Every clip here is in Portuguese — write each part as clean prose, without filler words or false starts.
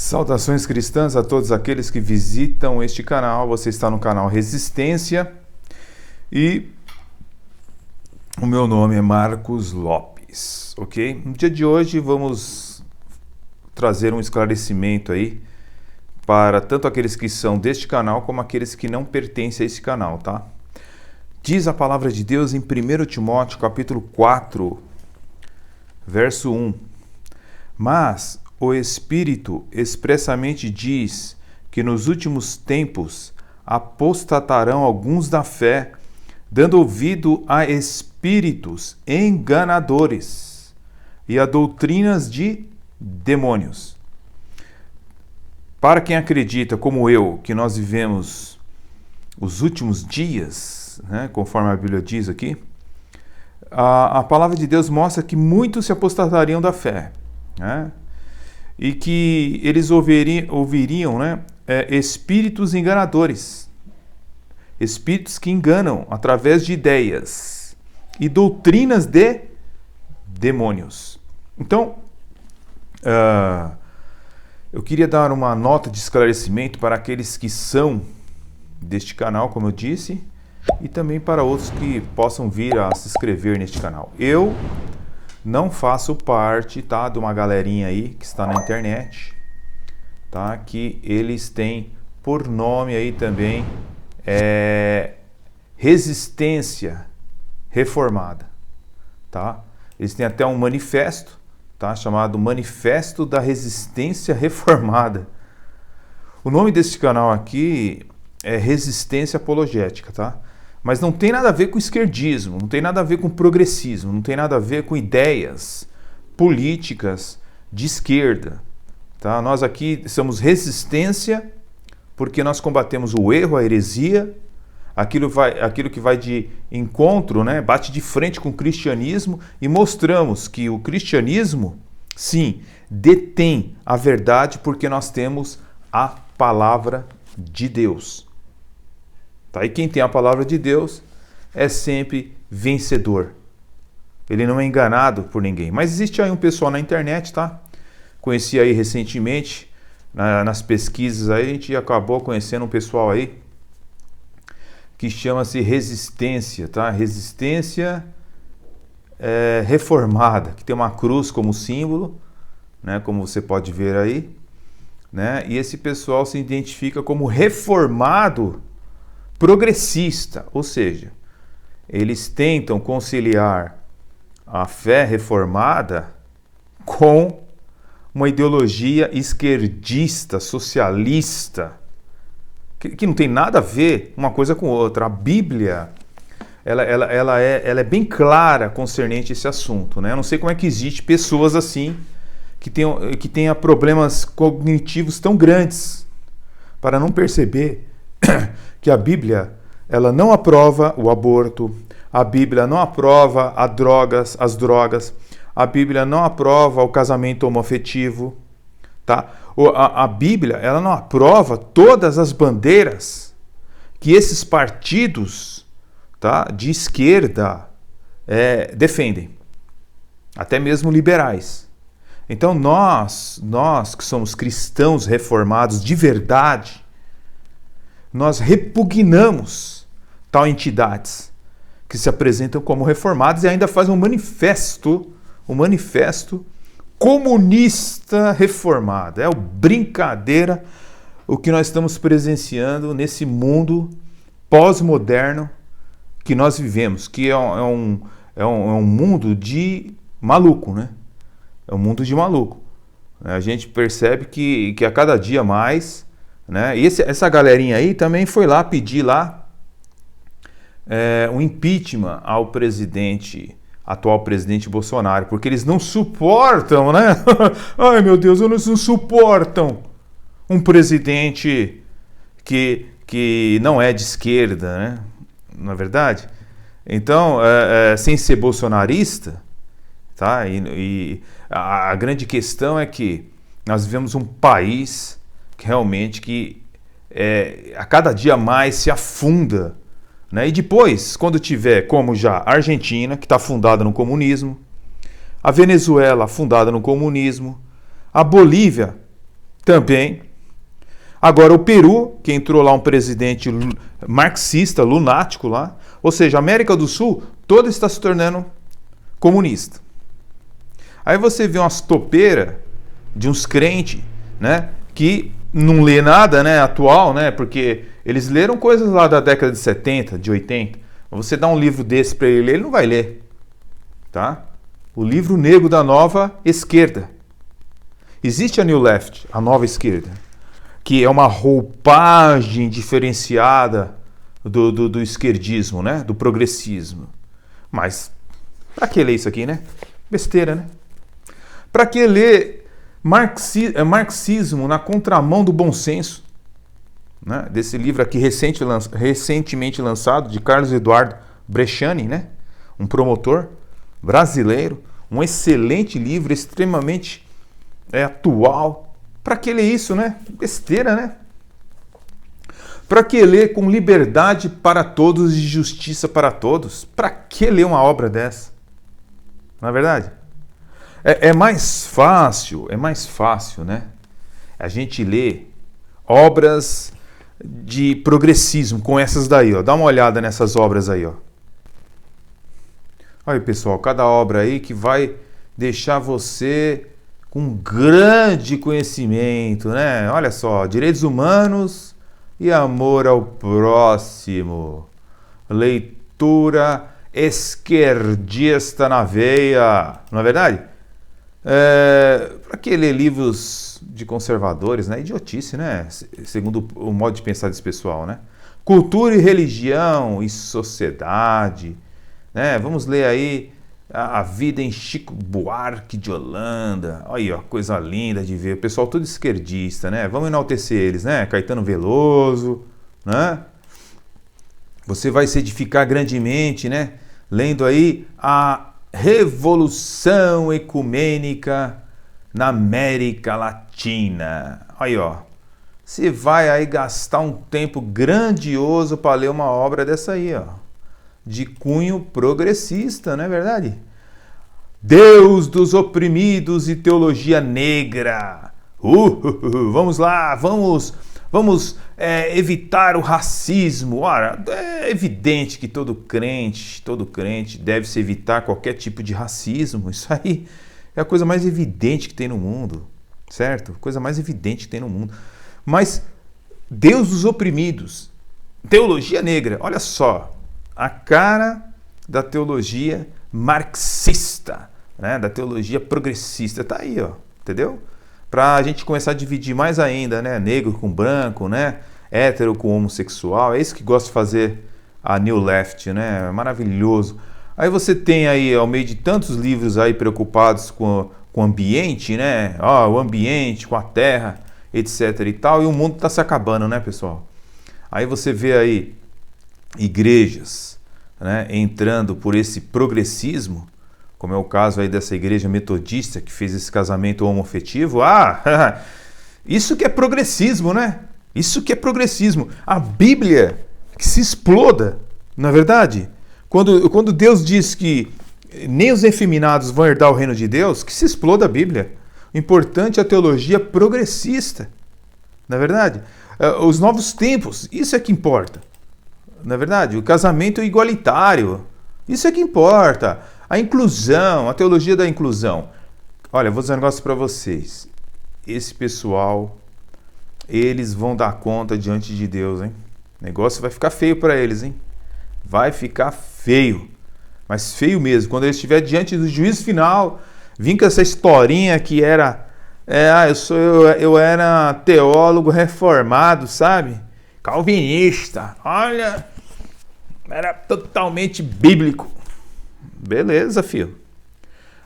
Saudações cristãs a todos aqueles que visitam este canal. Você está no canal Resistência e o meu nome é Marcos Lopes, ok? No dia de hoje vamos trazer um esclarecimento aí para tanto aqueles que são deste canal como aqueles que não pertencem a esse canal, tá? Diz a palavra de Deus em 1 Timóteo capítulo 4, verso 1. Mas o Espírito expressamente diz que nos últimos tempos apostatarão alguns da fé, dando ouvido a espíritos enganadores e a doutrinas de demônios. Para quem acredita, como eu, que nós vivemos os últimos dias, né, conforme a Bíblia diz aqui, a palavra de Deus mostra que muitos se apostatariam da fé, né? E que eles ouviriam, né, espíritos enganadores, espíritos que enganam através de ideias e doutrinas de demônios. Então, eu queria dar uma nota de esclarecimento para aqueles que são deste canal, como eu disse, e também para outros que possam vir a se inscrever neste canal. Eu não faço parte, tá, de uma galerinha aí que está na internet, tá, que eles têm por nome aí também Resistência Reformada, tá? Eles têm até um manifesto, tá, chamado Manifesto da Resistência Reformada. O nome desse canal aqui é Resistência Apologética, tá? Mas não tem nada a ver com esquerdismo, não tem nada a ver com progressismo, não tem nada a ver com ideias políticas de esquerda, tá? Nós aqui somos resistência porque nós combatemos o erro, a heresia, aquilo que vai de encontro, né? Bate de frente com o cristianismo e mostramos que o cristianismo, sim, detém a verdade porque nós temos a palavra de Deus. Tá? E quem tem a palavra de Deus é sempre vencedor. Ele não é enganado por ninguém. Mas existe aí um pessoal na internet, tá? Conheci aí recentemente, nas pesquisas aí, a gente acabou conhecendo um pessoal aí que chama-se Resistência, tá? Resistência Reformada, que tem uma cruz como símbolo, né? Como você pode ver aí, né? E esse pessoal se identifica como reformado progressista, ou seja, eles tentam conciliar a fé reformada com uma ideologia esquerdista, socialista, que não tem nada a ver uma coisa com outra. A Bíblia, ela é bem clara concernente esse assunto, né? Eu não sei como é que existe pessoas assim que tenham problemas cognitivos tão grandes para não perceber que a Bíblia, ela não aprova o aborto, a Bíblia não aprova as drogas, a Bíblia não aprova o casamento homoafetivo, tá? A Bíblia, ela não aprova todas as bandeiras que esses partidos, tá, de esquerda defendem, até mesmo liberais. Então nós que somos cristãos reformados de verdade, nós repugnamos tal entidades que se apresentam como reformados e ainda fazem um manifesto comunista reformado. É brincadeira o que nós estamos presenciando nesse mundo pós-moderno que nós vivemos, que é um mundo de maluco, né? É um mundo de maluco. A gente percebe que a cada dia mais, né? E essa galerinha aí também foi lá pedir lá um impeachment ao atual presidente Bolsonaro, porque eles não suportam, né? Ai meu Deus, eles não suportam um presidente que não é de esquerda, né? Não é verdade? Então, sem ser bolsonarista, tá? E a grande questão é que nós vivemos um país que realmente a cada dia mais se afunda, né? E depois, quando tiver como já a Argentina, que está fundada no comunismo, a Venezuela fundada no comunismo, a Bolívia Também. Agora o Peru, que entrou lá um presidente marxista, lunático lá, ou seja, a América do Sul toda está se tornando comunista. Aí você vê umas topeiras de uns crentes, né, que não lê nada, né, atual, né, porque eles leram coisas lá da década de 70, de 80. Você dá um livro desse para ele ler, ele não vai ler, tá? O livro negro da nova esquerda. Existe a New Left, a nova esquerda, que é uma roupagem diferenciada do esquerdismo, né, do progressismo. Mas para que ler isso aqui, né? Besteira, né? Para que ler marxismo na contramão do bom senso? Né? Desse livro aqui recentemente lançado, de Carlos Eduardo Bresciani, né? Um promotor brasileiro, um excelente livro, extremamente atual. Para que ler isso, né? Besteira, né? Para que ler com liberdade para todos e justiça para todos? Para que ler uma obra dessa? Não é verdade? É mais fácil, né? A gente lê obras de progressismo, com essas daí, ó. Dá uma olhada nessas obras aí, ó. Olha, pessoal, cada obra aí que vai deixar você com grande conhecimento, né? Olha só, direitos humanos e amor ao próximo. Leitura esquerdista na veia, não é verdade? Para que ler livros de conservadores, né? Idiotice, né? Segundo o modo de pensar desse pessoal, né? Cultura e religião e sociedade, né? Vamos ler aí a vida em Chico Buarque de Holanda. Olha aí, ó, coisa linda de ver. O pessoal todo esquerdista, né? Vamos enaltecer eles, né? Caetano Veloso, né? Você vai se edificar grandemente, né? Lendo aí a Revolução Ecumênica na América Latina. Aí, ó. Você vai aí gastar um tempo grandioso para ler uma obra dessa aí, ó. De cunho progressista, não é verdade? Deus dos oprimidos e teologia negra. Vamos lá, vamos evitar o racismo. Ora, é evidente que todo crente deve se evitar qualquer tipo de racismo. Isso aí é a coisa mais evidente que tem no mundo, certo? Coisa mais evidente que tem no mundo. Mas Deus dos oprimidos, teologia negra, olha só, a cara da teologia marxista, né? Da teologia progressista, tá aí, ó, entendeu? Para a gente começar a dividir mais ainda, né? Negro com branco, né? Hétero com homossexual. É isso que gosta de fazer a New Left, né? Maravilhoso. Aí você tem aí, ao meio de tantos livros aí preocupados com o ambiente, né? Ó, o ambiente, com a terra, etc e tal. E o mundo está se acabando, né, pessoal? Aí você vê aí igrejas, né, entrando por esse progressismo, como é o caso aí dessa igreja metodista que fez esse casamento homoafetivo. Ah, isso que é progressismo, né? Isso que é progressismo. A Bíblia que se exploda, não é verdade? Quando Deus diz que nem os efeminados vão herdar o reino de Deus, que se exploda a Bíblia. O importante é a teologia progressista, não é verdade? Os novos tempos, isso é que importa, não é verdade? O casamento igualitário, isso é que importa. A inclusão, a teologia da inclusão. Olha, vou dizer um negócio para vocês. Esse pessoal, eles vão dar conta diante de Deus, hein? O negócio vai ficar feio para eles, hein? Vai ficar feio. Mas feio mesmo. Quando eles estiverem diante do juízo final, vim com essa historinha que era... eu era teólogo reformado, sabe? Calvinista. Olha, era totalmente bíblico. Beleza, filho.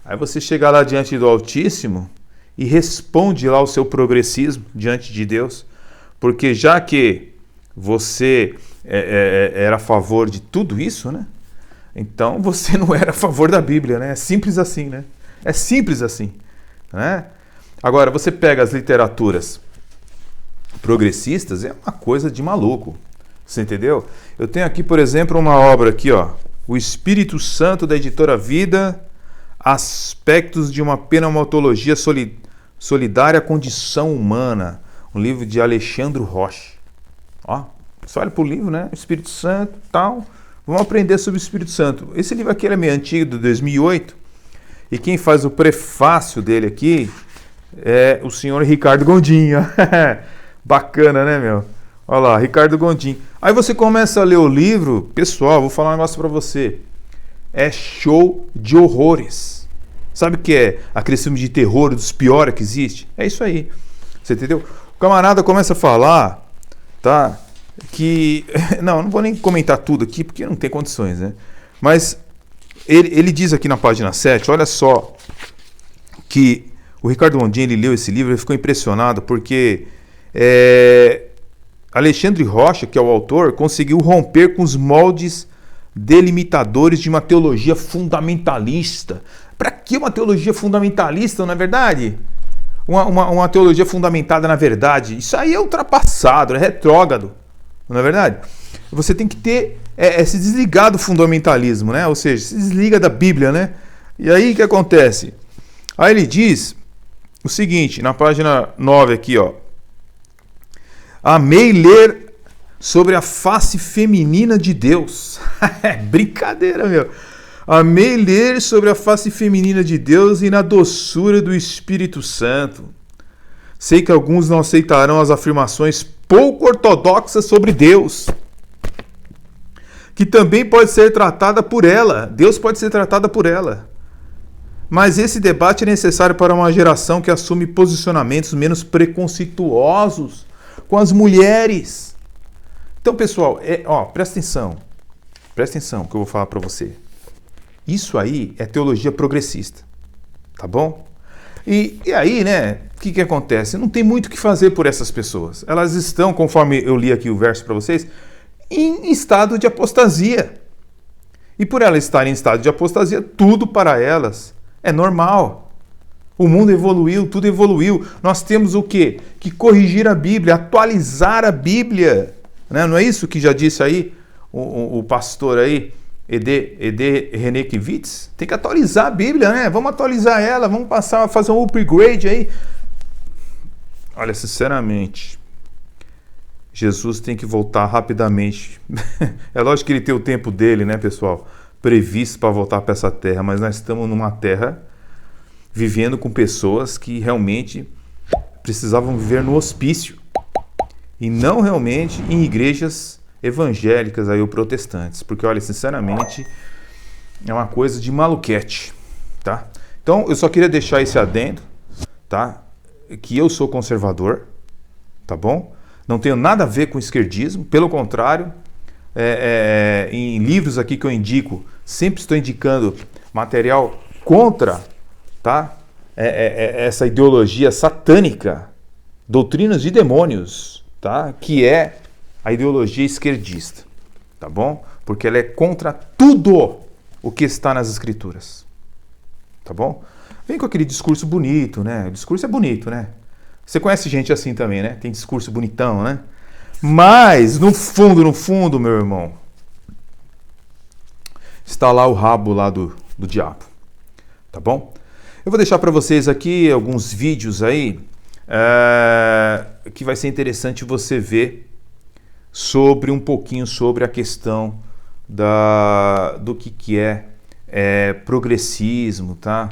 Aí você chega lá diante do Altíssimo e responde lá o seu progressismo diante de Deus. Porque já que você era a favor de tudo isso, né? Então você não era a favor da Bíblia, né? É simples assim, né? É simples assim, né? Agora, você pega as literaturas progressistas, é uma coisa de maluco. Você entendeu? Eu tenho aqui, por exemplo, uma obra aqui, ó. O Espírito Santo, da editora Vida, Aspectos de uma Pneumatologia Solidária Condição Humana, um livro de Alexandre Roche. Ó, você olha para o livro, né? Espírito Santo, tal. Vamos aprender sobre o Espírito Santo. Esse livro aqui é meio antigo, de 2008, e quem faz o prefácio dele aqui é o senhor Ricardo Gondim. Bacana, né, meu? Olha lá, Ricardo Gondim. Aí você começa a ler o livro, pessoal, vou falar um negócio para você. É show de horrores. Sabe o que é aquele filme de terror dos piores que existe? É isso aí. Você entendeu? O camarada começa a falar, tá? Que... Não vou nem comentar tudo aqui, porque não tem condições, né? Mas ele diz aqui na página 7, olha só, que o Ricardo Gondim, ele leu esse livro, ele ficou impressionado, porque Alexandre Rocha, que é o autor, conseguiu romper com os moldes delimitadores de uma teologia fundamentalista. Para que uma teologia fundamentalista, não é verdade? Uma teologia fundamentada na verdade. Isso aí é ultrapassado, é retrógrado, não é verdade? Você tem que ter se desligar do fundamentalismo, né? Ou seja, se desliga da Bíblia, né? E aí o que acontece? Aí ele diz o seguinte, na página 9 aqui, ó. Amei ler sobre a face feminina de Deus. Brincadeira, meu. Amei ler sobre a face feminina de Deus e na doçura do Espírito Santo. Sei que alguns não aceitarão as afirmações pouco ortodoxas sobre Deus, que também pode ser tratada por ela. Deus pode ser tratada por ela. Mas esse debate é necessário para uma geração que assume posicionamentos menos preconceituosos com as mulheres. Então, pessoal, presta atenção que eu vou falar para você. Isso aí é teologia progressista, tá bom? E aí, né, o que acontece? Não tem muito o que fazer por essas pessoas. Elas estão, conforme eu li aqui o verso para vocês, em estado de apostasia. E por elas estarem em estado de apostasia, tudo para elas é normal. O mundo evoluiu, tudo evoluiu. Nós temos o quê? Que corrigir a Bíblia, atualizar a Bíblia. Né? Não é isso que já disse aí o pastor aí, Ed Renekiewicz? Tem que atualizar a Bíblia, né? Vamos atualizar ela, vamos passar a fazer um upgrade aí. Olha, sinceramente, Jesus tem que voltar rapidamente. É lógico que ele tem o tempo dele, né, pessoal? Previsto para voltar para essa terra, mas nós estamos numa terra vivendo com pessoas que realmente precisavam viver no hospício e não realmente em igrejas evangélicas aí, ou protestantes, porque olha, sinceramente é uma coisa de maluquete, tá? Então eu só queria deixar esse adendo, tá? Que eu sou conservador, tá bom? Não tenho nada a ver com esquerdismo, pelo contrário, em livros aqui que eu indico, sempre estou indicando material contra, tá? Essa ideologia satânica, doutrinas de demônios, tá? Que é a ideologia esquerdista, tá bom? Porque ela é contra tudo o que está nas Escrituras, tá bom? Vem com aquele discurso bonito, né? O discurso é bonito, né? Você conhece gente assim também, né? Tem discurso bonitão, né? Mas, no fundo, meu irmão, está lá o rabo lá do diabo, tá bom? Eu vou deixar para vocês aqui alguns vídeos aí que vai ser interessante você ver um pouquinho sobre a questão do que é progressismo, tá?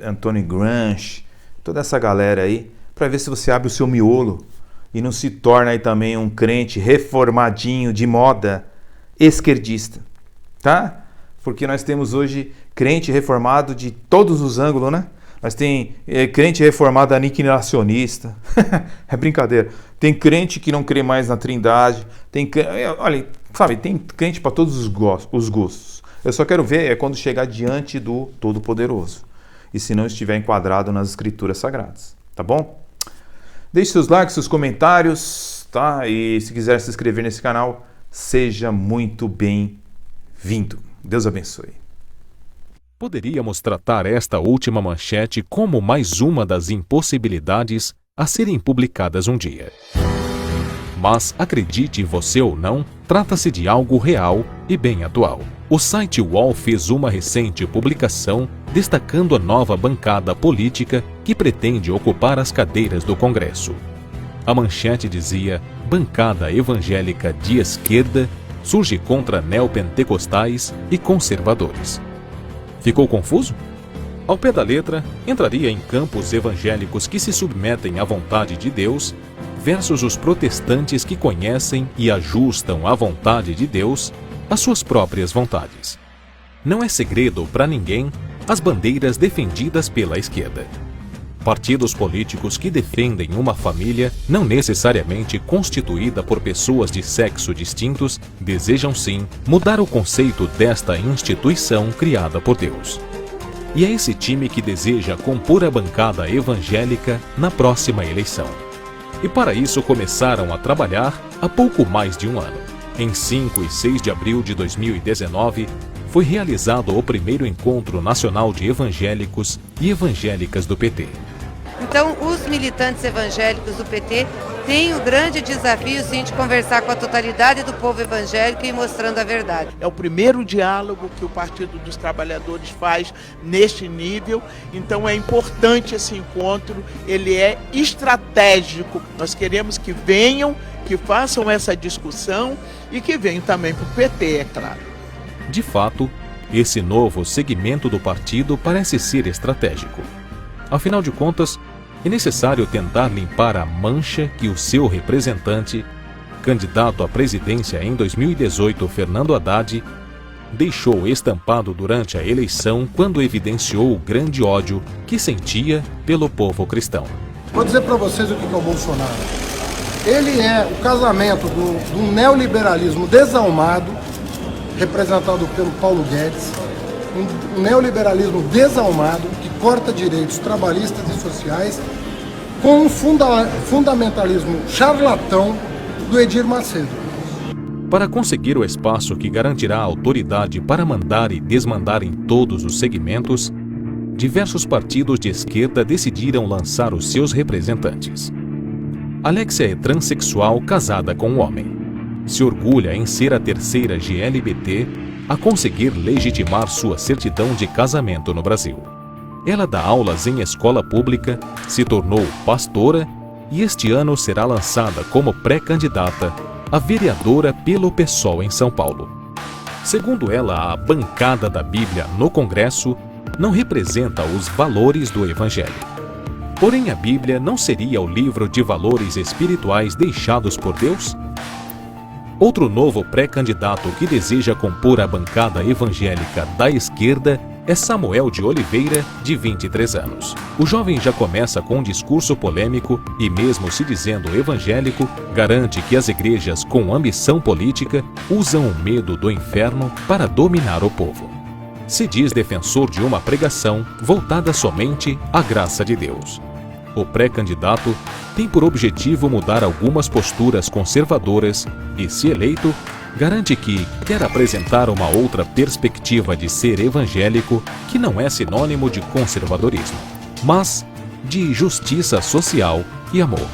Anthony Gramsci, toda essa galera aí, para ver se você abre o seu miolo e não se torna aí também um crente reformadinho de moda esquerdista, tá? Porque nós temos hoje crente reformado de todos os ângulos, né? Nós tem crente reformado aniquilacionista, é brincadeira. Tem crente que não crê mais na Trindade, olha, sabe, tem crente para todos os gostos. Eu só quero ver quando chegar diante do Todo-Poderoso e se não estiver enquadrado nas Escrituras Sagradas, tá bom? Deixe seus likes, seus comentários, tá? E se quiser se inscrever nesse canal, seja muito bem-vindo. Deus abençoe. Poderíamos tratar esta última manchete como mais uma das impossibilidades a serem publicadas um dia. Mas, acredite você ou não, trata-se de algo real e bem atual. o site UOL fez uma recente publicação destacando a nova bancada política que pretende ocupar as cadeiras do Congresso. A manchete dizia: bancada evangélica de esquerda surge contra neopentecostais e conservadores. Ficou confuso? Ao pé da letra, entraria em campo os evangélicos que se submetem à vontade de Deus versus os protestantes que conhecem e ajustam a vontade de Deus às suas próprias vontades. Não é segredo para ninguém as bandeiras defendidas pela esquerda. Partidos políticos que defendem uma família não necessariamente constituída por pessoas de sexo distintos desejam sim mudar o conceito desta instituição criada por Deus. E é esse time que deseja compor a bancada evangélica na próxima eleição. E para isso começaram a trabalhar há pouco mais de um ano. Em 5 e 6 de abril de 2019, foi realizado o primeiro encontro nacional de evangélicos e evangélicas do PT. Então, os militantes evangélicos do PT têm o grande desafio, sim, de conversar com a totalidade do povo evangélico e mostrando a verdade. É o primeiro diálogo que o Partido dos Trabalhadores faz neste nível, então é importante esse encontro, ele é estratégico. Nós queremos que venham, que façam essa discussão e que venham também para o PT, é claro. De fato, esse novo segmento do partido parece ser estratégico. Afinal de contas, é necessário tentar limpar a mancha que o seu representante, candidato à presidência em 2018, Fernando Haddad, deixou estampado durante a eleição quando evidenciou o grande ódio que sentia pelo povo cristão. Vou dizer para vocês o que é o Bolsonaro. Ele é o casamento do neoliberalismo desalmado, representado pelo Paulo Guedes, um neoliberalismo desalmado que corta direitos trabalhistas e sociais com um fundamentalismo charlatão do Edir Macedo. Para conseguir o espaço que garantirá autoridade para mandar e desmandar em todos os segmentos, diversos partidos de esquerda decidiram lançar os seus representantes. Alexia é transexual casada com um homem. Se orgulha em ser a terceira GLBT a conseguir legitimar sua certidão de casamento no Brasil. Ela dá aulas em escola pública, se tornou pastora e este ano será lançada como pré-candidata a vereadora pelo PSOL em São Paulo. Segundo ela, a bancada da Bíblia no Congresso não representa os valores do Evangelho. Porém, a Bíblia não seria o livro de valores espirituais deixados por Deus? Outro novo pré-candidato que deseja compor a bancada evangélica da esquerda é Samuel de Oliveira, de 23 anos. O jovem já começa com um discurso polêmico e, mesmo se dizendo evangélico, garante que as igrejas com ambição política usam o medo do inferno para dominar o povo. Se diz defensor de uma pregação voltada somente à graça de Deus. O pré-candidato tem por objetivo mudar algumas posturas conservadoras e, se eleito, garante que quer apresentar uma outra perspectiva de ser evangélico que não é sinônimo de conservadorismo, mas de justiça social e amor.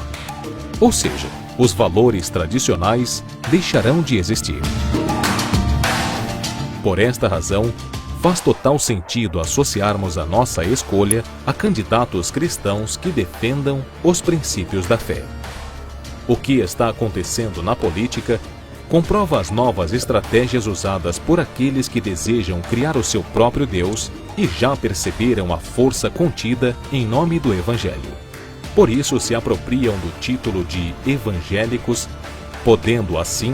Ou seja, os valores tradicionais deixarão de existir. Por esta razão, faz total sentido associarmos a nossa escolha a candidatos cristãos que defendam os princípios da fé. O que está acontecendo na política comprova as novas estratégias usadas por aqueles que desejam criar o seu próprio Deus e já perceberam a força contida em nome do Evangelho. Por isso se apropriam do título de evangélicos, podendo assim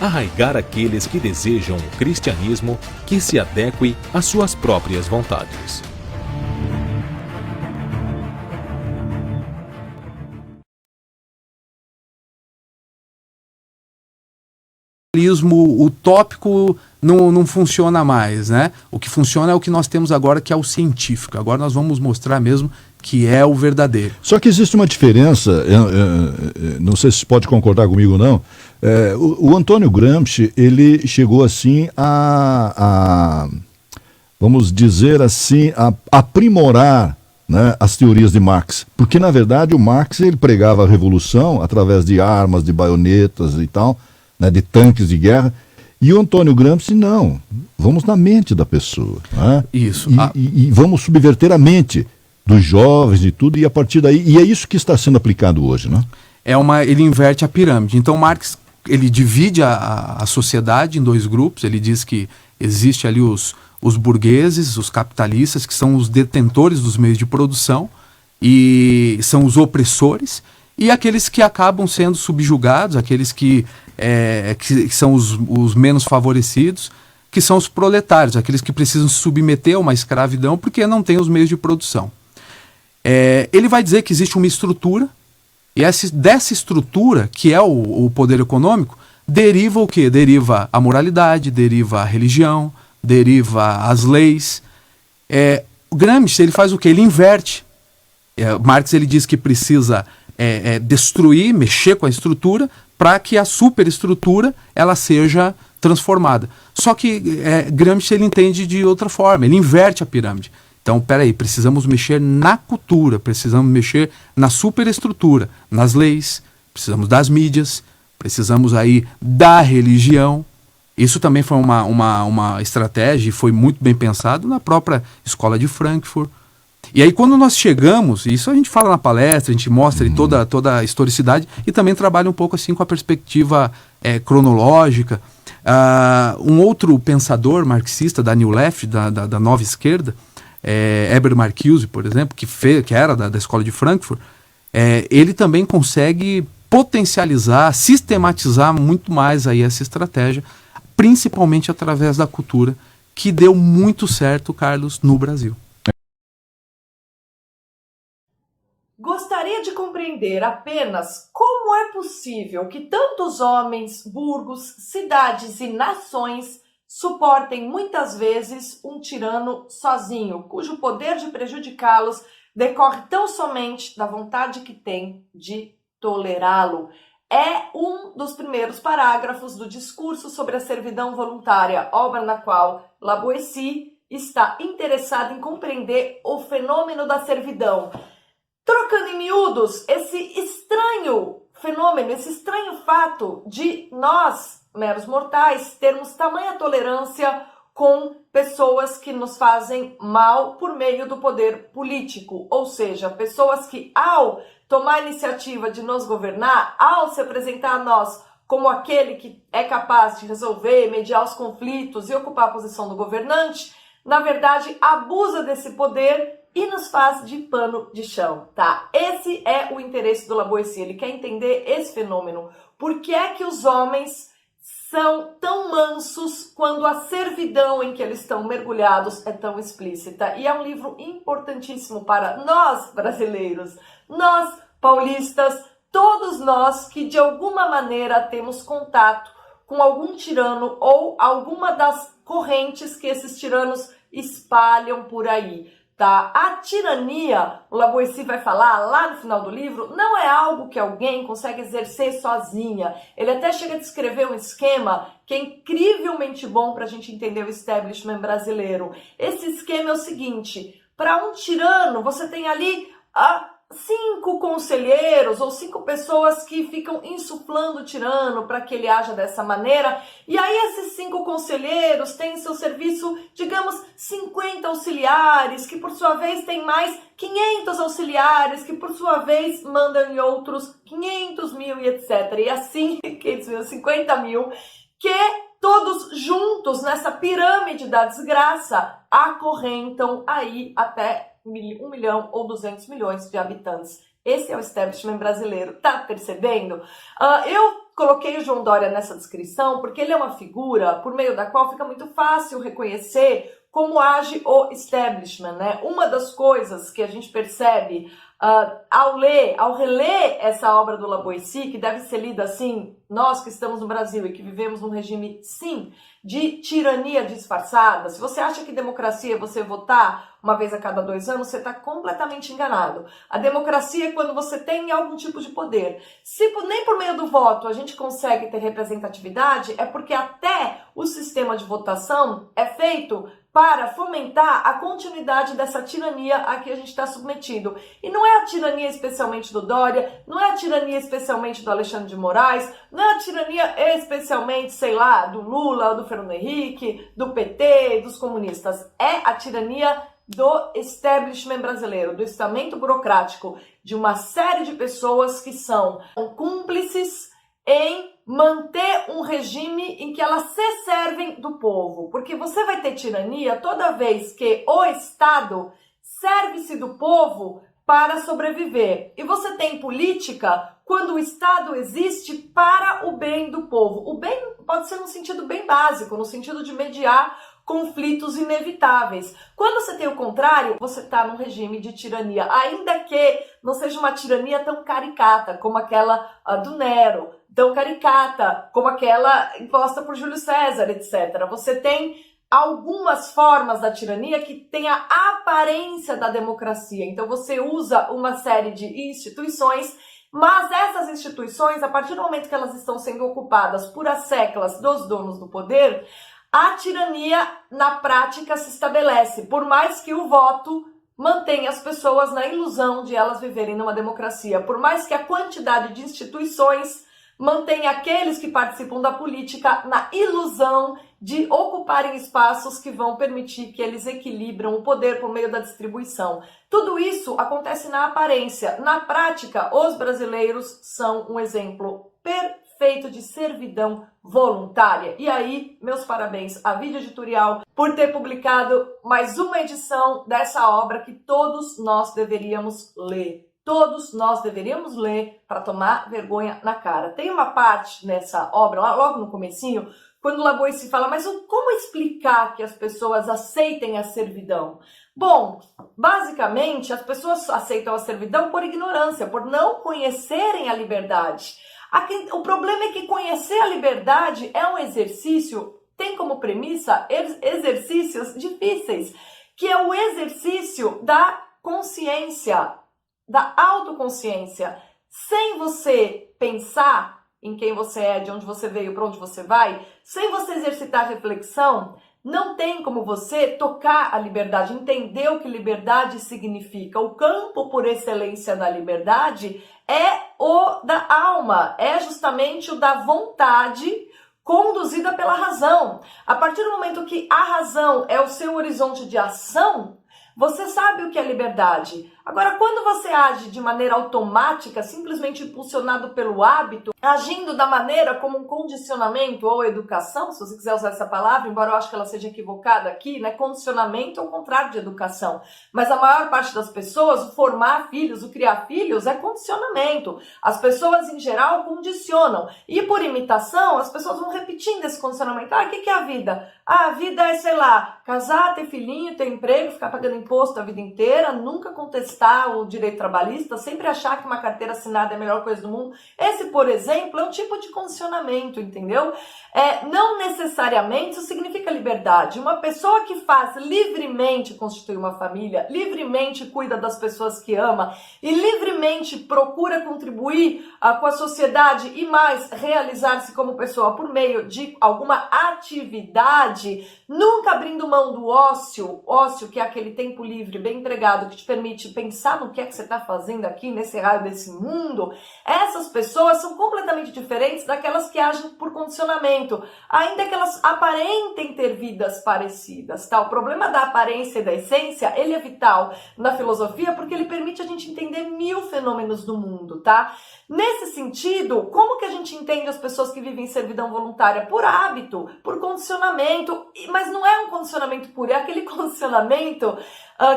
arraigar aqueles que desejam um cristianismo que se adeque às suas próprias vontades. O utópico não funciona mais, né? O que funciona é o que nós temos agora, que é o científico. Agora nós vamos mostrar mesmo que é o verdadeiro. Só que existe uma diferença, não sei se você pode concordar comigo ou não. O Antônio Gramsci, ele chegou assim vamos dizer assim, a aprimorar, né, as teorias de Marx. Porque, na verdade, o Marx ele pregava a revolução através de armas, de baionetas e tal, né, de tanques de guerra. E o Antônio Gramsci, não. Vamos na mente da pessoa. Né? Isso. E vamos subverter a mente dos jovens e tudo, e a partir daí... E é isso que está sendo aplicado hoje, né? Ele inverte a pirâmide. Então, Marx, ele divide a sociedade em dois grupos. Ele diz que existe ali os burgueses, os capitalistas, que são os detentores dos meios de produção e são os opressores, e aqueles que acabam sendo subjugados, aqueles que são os menos favorecidos, que são os proletários, aqueles que precisam se submeter a uma escravidão porque não têm os meios de produção. Ele vai dizer que existe uma estrutura, e dessa estrutura, que é o poder econômico, deriva o quê? Deriva a moralidade, deriva a religião, deriva as leis. O Gramsci, ele faz o quê? Ele inverte. Marx, ele diz que precisa destruir, mexer com a estrutura, para que a superestrutura ela seja transformada. Só que Gramsci, ele entende de outra forma, ele inverte a pirâmide. Então, peraí, precisamos mexer na cultura, precisamos mexer na superestrutura, nas leis, precisamos das mídias, precisamos aí da religião. Isso também foi uma estratégia e foi muito bem pensado na própria escola de Frankfurt. E aí, quando nós chegamos, isso a gente fala na palestra, a gente mostra toda a historicidade e também trabalha um pouco assim com a perspectiva cronológica. Um outro pensador marxista da New Left, da nova esquerda, Herbert Marcuse, por exemplo, que era da escola de Frankfurt, ele também consegue potencializar, sistematizar muito mais aí essa estratégia, principalmente através da cultura, que deu muito certo, Carlos, no Brasil. Gostaria de compreender apenas como é possível que tantos homens, burgos, cidades e nações suportem muitas vezes um tirano sozinho, cujo poder de prejudicá-los decorre tão somente da vontade que tem de tolerá-lo. É um dos primeiros parágrafos do discurso sobre a servidão voluntária, obra na qual Lavoisier está interessado em compreender o fenômeno da servidão. Trocando em miúdos, esse estranho fenômeno, esse estranho fato de nós, meros mortais, termos tamanha tolerância com pessoas que nos fazem mal por meio do poder político, ou seja, pessoas que ao tomar a iniciativa de nos governar, ao se apresentar a nós como aquele que é capaz de resolver, mediar os conflitos e ocupar a posição do governante, na verdade abusa desse poder e nos faz de pano de chão, tá? Esse é o interesse do Lavoisier, ele quer entender esse fenômeno. Por que é que os homens são tão mansos quando a servidão em que eles estão mergulhados é tão explícita? E é um livro importantíssimo para nós brasileiros, nós paulistas, todos nós que de alguma maneira temos contato com algum tirano ou alguma das correntes que esses tiranos espalham por aí. Tá? A tirania, o Lavoisier vai falar lá no final do livro, não é algo que alguém consegue exercer sozinha. Ele até chega a descrever um esquema que é incrivelmente bom para a gente entender o establishment brasileiro. Esse esquema é o seguinte: para um tirano, você tem ali 5 conselheiros ou 5 pessoas que ficam insuflando o tirano para que ele haja dessa maneira, e aí esses 5 conselheiros têm em seu serviço, digamos, 50 auxiliares, que por sua vez têm mais 500 auxiliares, que por sua vez mandam em outros 500 mil e etc. E assim, 500 mil, 50 mil, que todos juntos nessa pirâmide da desgraça acorrentam aí até 1 milhão ou 200 milhões de habitantes. Esse é o establishment brasileiro, tá percebendo? Eu coloquei o João Dória nessa descrição porque ele é uma figura por meio da qual fica muito fácil reconhecer como age o establishment, né? Uma das coisas que a gente percebe ao reler essa obra do Lavoisier, que deve ser lida assim, nós que estamos no Brasil e que vivemos num regime, sim, de tirania disfarçada. Se você acha que democracia é você votar uma vez a cada 2 anos, você está completamente enganado. A democracia é quando você tem algum tipo de poder. Se nem por meio do voto a gente consegue ter representatividade, é porque até o sistema de votação é feito para fomentar a continuidade dessa tirania a que a gente está submetido. E não é a tirania especialmente do Dória, não é a tirania especialmente do Alexandre de Moraes, não é a tirania especialmente, sei lá, do Lula, do Fernando Henrique, do PT, dos comunistas. É a tirania do establishment brasileiro, do estamento burocrático, de uma série de pessoas que são cúmplices em manter um regime em que elas se servem do povo. Porque você vai ter tirania toda vez que o Estado serve-se do povo para sobreviver. E você tem política quando o Estado existe para o bem do povo. O bem pode ser no sentido bem básico, no sentido de mediar conflitos inevitáveis. Quando você tem o contrário, você está num regime de tirania, ainda que não seja uma tirania tão caricata como aquela do Nero, tão caricata como aquela imposta por Júlio César, etc. Você tem algumas formas da tirania que têm a aparência da democracia. Então você usa uma série de instituições, mas essas instituições, a partir do momento que elas estão sendo ocupadas por asseclas dos donos do poder, a tirania na prática se estabelece, por mais que o voto mantenha as pessoas na ilusão de elas viverem numa democracia, por mais que a quantidade de instituições mantenha aqueles que participam da política na ilusão de ocuparem espaços que vão permitir que eles equilibram o poder por meio da distribuição. Tudo isso acontece na aparência. Na prática, os brasileiros são um exemplo perfeito de servidão voluntária. E aí, meus parabéns à Vídeo Editorial por ter publicado mais uma edição dessa obra que todos nós deveríamos ler. Todos nós deveríamos ler para tomar vergonha na cara. Tem uma parte nessa obra, logo no comecinho, quando Labois fala, mas como explicar que as pessoas aceitem a servidão? Bom, basicamente, as pessoas aceitam a servidão por ignorância, por não conhecerem a liberdade. O problema é que conhecer a liberdade é um exercício, tem como premissa exercícios difíceis, que é o exercício da consciência, da autoconsciência. Sem você pensar em quem você é, de onde você veio, para onde você vai, sem você exercitar reflexão, não tem como você tocar a liberdade, entender o que liberdade significa. O campo por excelência da liberdade é o da alma, é justamente o da vontade conduzida pela razão. A partir do momento que a razão é o seu horizonte de ação, você sabe o que é liberdade. Agora, quando você age de maneira automática, simplesmente impulsionado pelo hábito, agindo da maneira como um condicionamento ou educação, se você quiser usar essa palavra, embora eu acho que ela seja equivocada aqui, né? Condicionamento é o contrário de educação. Mas a maior parte das pessoas, o formar filhos, o criar filhos é condicionamento. As pessoas, em geral, condicionam. E por imitação, as pessoas vão repetindo esse condicionamento. O que é a vida? A vida é, sei lá, casar, ter filhinho, ter emprego, ficar pagando imposto a vida inteira, nunca contestar o direito trabalhista, sempre achar que uma carteira assinada é a melhor coisa do mundo. Esse, por exemplo, é um tipo de condicionamento, entendeu? Não necessariamente isso significa liberdade. Uma pessoa que faz livremente constituir uma família, livremente cuida das pessoas que ama e livremente procura contribuir com a sociedade e mais realizar-se como pessoa por meio de alguma atividade, nunca abrindo mão do ócio, que é aquele tempo livre, bem empregado, que te permite pensar no que é que você está fazendo aqui nesse raio desse mundo, essas pessoas são completamente diferentes daquelas que agem por condicionamento, ainda que elas aparentem ter vidas parecidas, tá? O problema da aparência e da essência, ele é vital na filosofia porque ele permite a gente entender 1000 fenômenos do mundo, tá? Nesse sentido, como que a gente entende as pessoas que vivem em servidão voluntária? Por hábito, por condicionamento, mas não é um condicionamento puro, é aquele condicionamento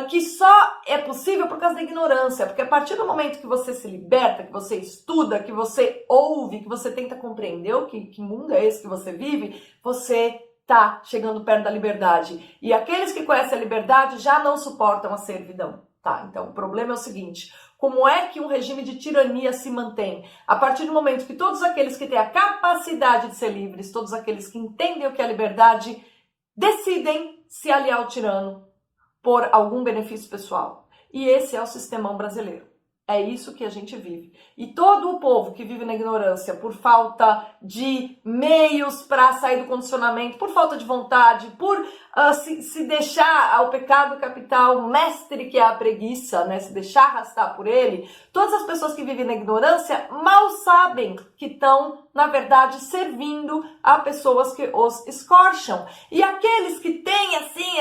que só é possível por causa da ignorância, porque a partir do momento que você se liberta, que você estuda, que você ouve, que você tenta compreender que mundo é esse que você vive, você tá chegando perto da liberdade. E aqueles que conhecem a liberdade já não suportam a servidão, tá? Então o problema é o seguinte: como é que um regime de tirania se mantém? A partir do momento que todos aqueles que têm a capacidade de ser livres, todos aqueles que entendem o que é liberdade, decidem se aliar ao tirano por algum benefício pessoal. E esse é o sistemão brasileiro. É isso que a gente vive. E todo o povo que vive na ignorância por falta de meios para sair do condicionamento, por falta de vontade, por se deixar ao pecado capital mestre que é a preguiça, né? Se deixar arrastar por ele, todas as pessoas que vivem na ignorância mal sabem que estão, na verdade, servindo a pessoas que os escorcham. E aqueles que têm, assim,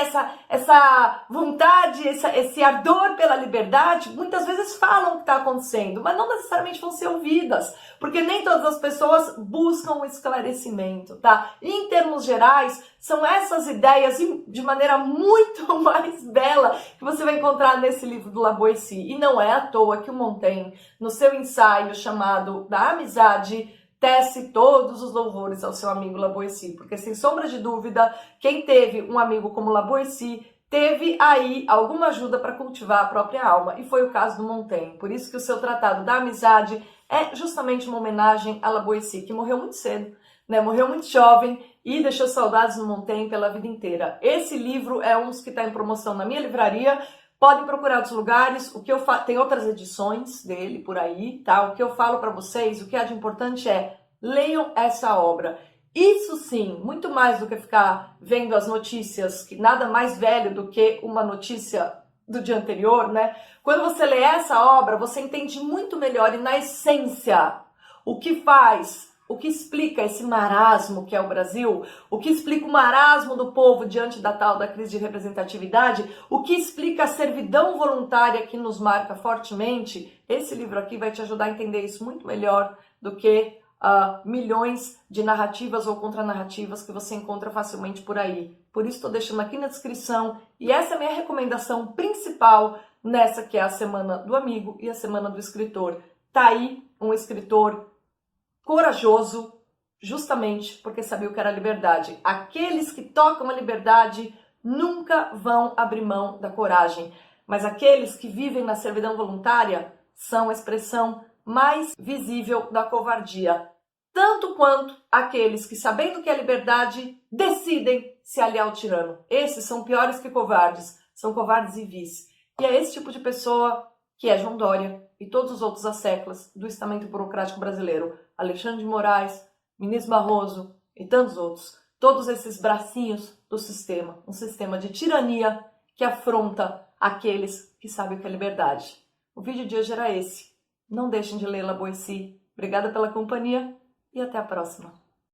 essa vontade, esse ardor pela liberdade, muitas vezes falam o que está acontecendo, mas não necessariamente vão ser ouvidas, porque nem todas as pessoas buscam o esclarecimento, tá? E, em termos gerais, são essas ideias de maneira muito mais bela que você vai encontrar nesse livro do La Boétie. E não é à toa que o Montaigne, no seu ensaio chamado Da Amizade, tece todos os louvores ao seu amigo La Boétie, porque, sem sombra de dúvida, quem teve um amigo como La Boétie teve aí alguma ajuda para cultivar a própria alma, e foi o caso do Montaigne. Por isso que o seu tratado da amizade é justamente uma homenagem a La Boétie, que morreu muito cedo, né? Morreu muito jovem e deixou saudades do Montaigne pela vida inteira. Esse livro é um dos que está em promoção na minha livraria. Podem procurar outros lugares. O que eu tem outras edições dele por aí, tá? O que eu falo para vocês, o que há de importante é leiam essa obra. Isso sim, muito mais do que ficar vendo as notícias, que nada mais velho do que uma notícia do dia anterior, né? Quando você lê essa obra, você entende muito melhor e na essência o que faz, o que explica esse marasmo que é o Brasil, o que explica o marasmo do povo diante da tal da crise de representatividade, o que explica a servidão voluntária que nos marca fortemente. Esse livro aqui vai te ajudar a entender isso muito melhor do que milhões de narrativas ou contranarrativas que você encontra facilmente por aí. Por isso estou deixando aqui na descrição, e essa é a minha recomendação principal nessa que é a Semana do Amigo e a Semana do Escritor. Tá aí um escritor corajoso, justamente porque sabia o que era liberdade. Aqueles que tocam a liberdade nunca vão abrir mão da coragem, mas aqueles que vivem na servidão voluntária são a expressão mais visível da covardia, tanto quanto aqueles que, sabendo que é liberdade, decidem se aliar ao tirano. Esses são piores que covardes, são covardes e vis. E é esse tipo de pessoa que é João Dória e todos os outros asseclas do estamento burocrático brasileiro, Alexandre de Moraes, Ministro Barroso e tantos outros. Todos esses bracinhos do sistema, um sistema de tirania que afronta aqueles que sabem o que é liberdade. O vídeo de hoje era esse. Não deixem de ler La Boétie. Obrigada pela companhia e até a próxima.